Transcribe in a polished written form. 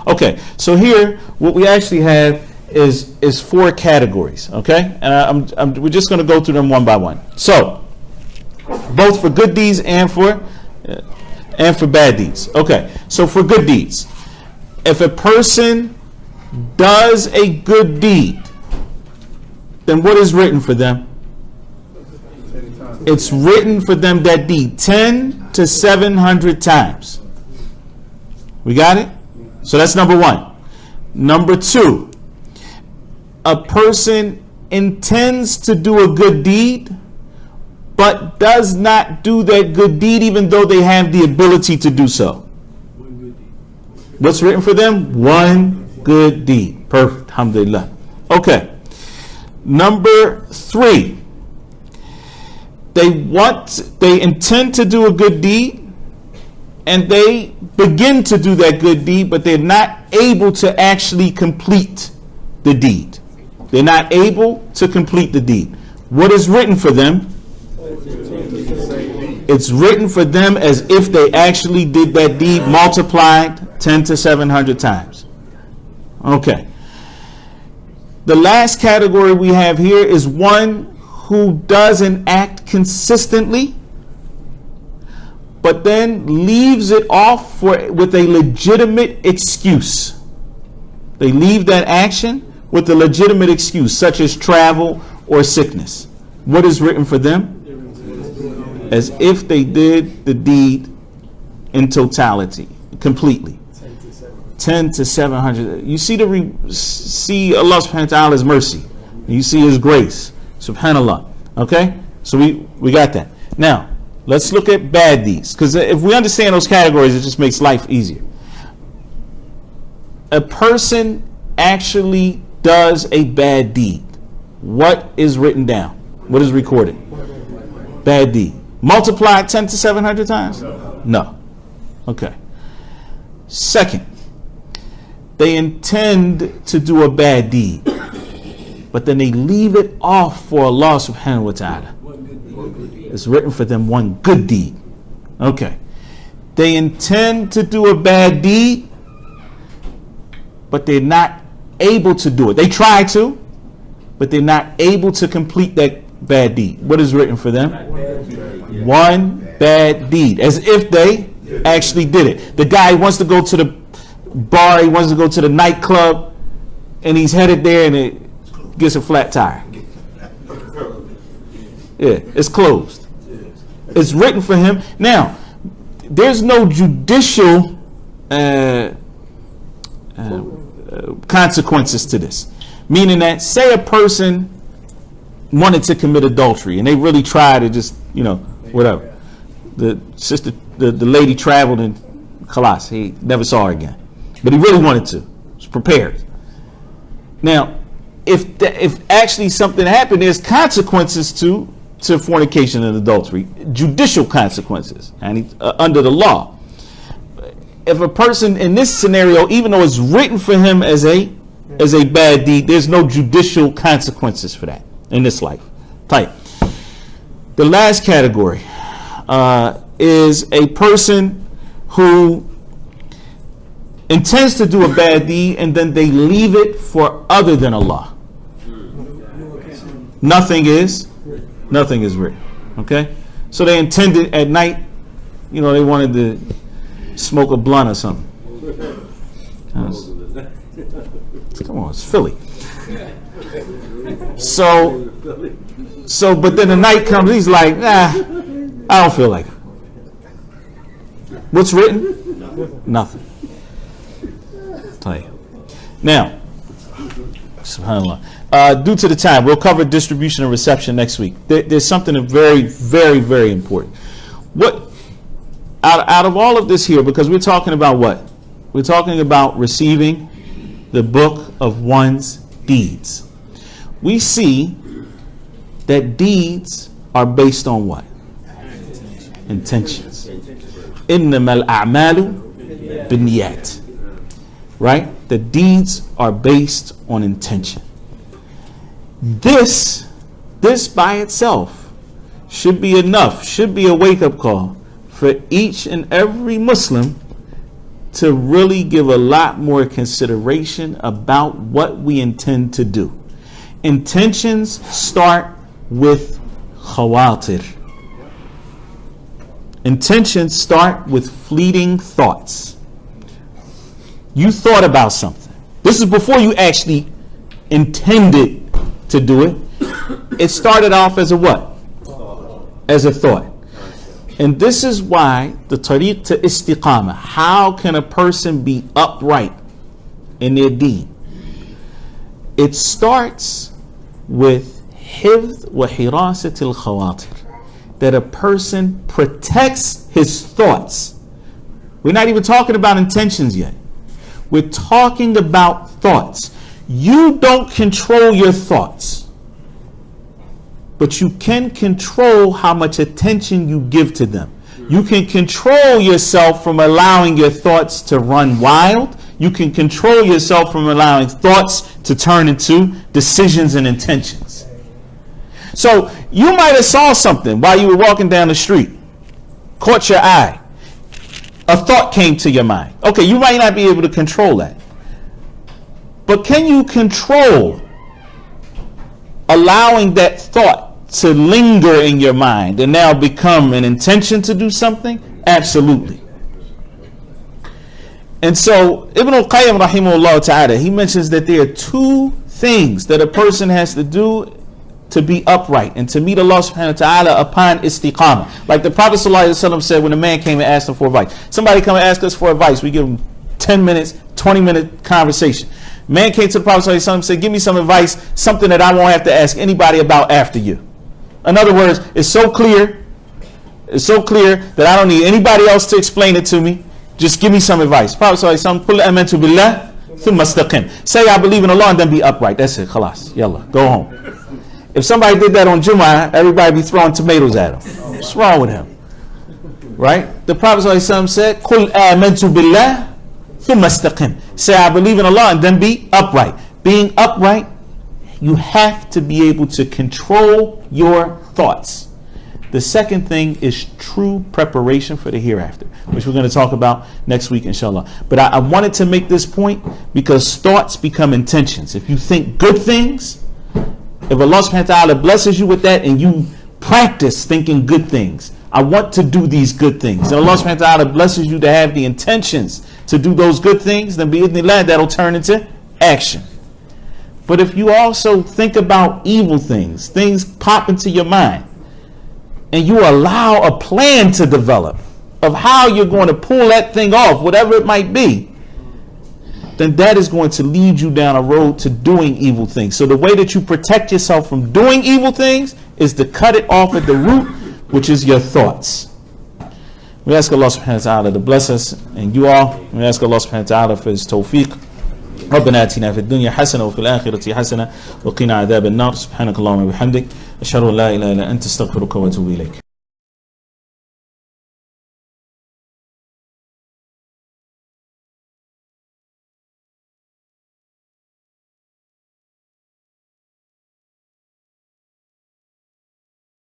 Okay, so here what we actually have is 4 categories. Okay, and we're just going to go through them one by one. So both for good deeds and for bad deeds. Okay, so for good deeds, if a person does a good deed, then what is written for them? It's written for them that deed 10 to 700 times. We got it? So that's number 1. Number 2, a person intends to do a good deed, but does not do that good deed even though they have the ability to do so. What's written for them? 1 good deed. Perfect. Alhamdulillah. Okay. Number 3, they intend to do a good deed, and they begin to do that good deed, but they're not able to actually complete the deed. They're not able to complete the deed. What is written for them? It's written for them as if they actually did that deed multiplied 10 to 700 times. Okay. The last category we have here is one who does an act consistently, but then leaves it off with a legitimate excuse. They leave that action with a legitimate excuse, such as travel or sickness. What is written for them? As if they did the deed in totality, completely. 10 to 700. You see see Allah subhanahu wa ta'ala's mercy. You see His grace. Subhanallah. Okay? So we got that. Now, let's look at bad deeds. Because if we understand those categories, it just makes life easier. A person actually does a bad deed. What is written down? What is recorded? Bad deed. Multiplied 10 to 700 times? No. Okay. Second, they intend to do a bad deed, but then they leave it off for Allah subhanahu wa ta'ala. It's written for them 1 good deed. Okay. They intend to do a bad deed, but they're not able to do it. They try to, but they're not able to complete that bad deed. What is written for them? 1 bad deed. As if they actually did it. The guy wants to go to the bar, he wants to go to the nightclub, and he's headed there and it gets a flat tire. Yeah, it's closed. It's written for him. Now, there's no judicial consequences to this. Meaning that, say a person wanted to commit adultery and they really tried to just, whatever. The lady traveled and khalas, he never saw her again. But he really wanted to. Was prepared. Now, if actually something happened, there's consequences to fornication and adultery, judicial consequences, and under the law. If a person in this scenario, even though it's written for him as a bad deed, there's no judicial consequences for that in this life. Type. The last category is a person who intends to do a bad deed and then they leave it for other than Allah. Nothing is written. Okay? So they intended at night, they wanted to smoke a blunt or something. Come on, it's Philly. So but then the night comes, he's like, I don't feel like it. What's written? Nothing. Now, subhanAllah. Due to the time, we'll cover distribution and reception next week. There's something very, very, very important. What out of all of this here, because we're talking about what? We're talking about receiving the book of one's deeds. We see that deeds are based on what? Intentions. Innamal a'malu binniyat. Right? The deeds are based on intention. This by itself should be enough, should be a wake-up call for each and every Muslim to really give a lot more consideration about what we intend to do. Intentions start with khawatir. Intentions start with fleeting thoughts. You thought about something. This is before you actually intended to do it. It started off as a what? As a thought. And this is why the tariq to istiqamah, how can a person be upright in their deen? It starts with hifz wa hirasat al-khawatir, that a person protects his thoughts. We're not even talking about intentions yet. We're talking about thoughts. You don't control your thoughts, but you can control how much attention you give to them. You can control yourself from allowing your thoughts to run wild. You can control yourself from allowing thoughts to turn into decisions and intentions. So you might have saw something while you were walking down the street, caught your eye. A thought came to your mind. Okay, you might not be able to control that. But can you control allowing that thought to linger in your mind and now become an intention to do something? Absolutely. And so Ibn al-Qayyim rahimahullah ta'ala, he mentions that there are two things that a person has to do to be upright and to meet Allah subhanahu wa ta'ala upon istiqamah. Like the Prophet sallallahu alaihi wasallam said when a man came and asked him for advice. Somebody come and ask us for advice. We give him 10 minutes, 20-minute conversation. Man came to the Prophet sallallahu alaihi wasallam and said, give me some advice, something that I won't have to ask anybody about after you. In other words, it's so clear that I don't need anybody else to explain it to me. Just give me some advice. Prophet sallallahu alaihi wasallam, qul amantu billah thumma istaqim. Say I believe in Allah and then be upright. That's it. Khalas. Yalla. Go home. If somebody did that on Jumu'ah, everybody be throwing tomatoes at him. What's wrong with him? Right? The Prophet ﷺ said, "Qul amantu billah thumma istaqim." Say, I believe in Allah and then be upright. Being upright, you have to be able to control your thoughts. The second thing is true preparation for the hereafter, which we're going to talk about next week, inshallah. But I wanted to make this point because thoughts become intentions. If you think good things, if Allah subhanahu wa ta'ala blesses you with that and you practice thinking good things, I want to do these good things, and Allah subhanahu wa ta'ala blesses you to have the intentions to do those good things, then bi'idhnillah, that'll turn into action. But if you also think about evil things, things pop into your mind, and you allow a plan to develop of how you're going to pull that thing off, whatever it might be, then that is going to lead you down a road to doing evil things. So the way that you protect yourself from doing evil things is to cut it off at the root, which is your thoughts. We ask Allah subhanahu wa ta'ala to bless us and you all. We ask Allah subhanahu wa ta'ala for his tawfiq. ربنا آتنا في الدنيا حسنة وفي الآخرة حسنة وقنا عذاب النار سبحانك اللهم وبحمدك أشهد أن لا إله إلا أنت أستغفرك وأتوب إليك.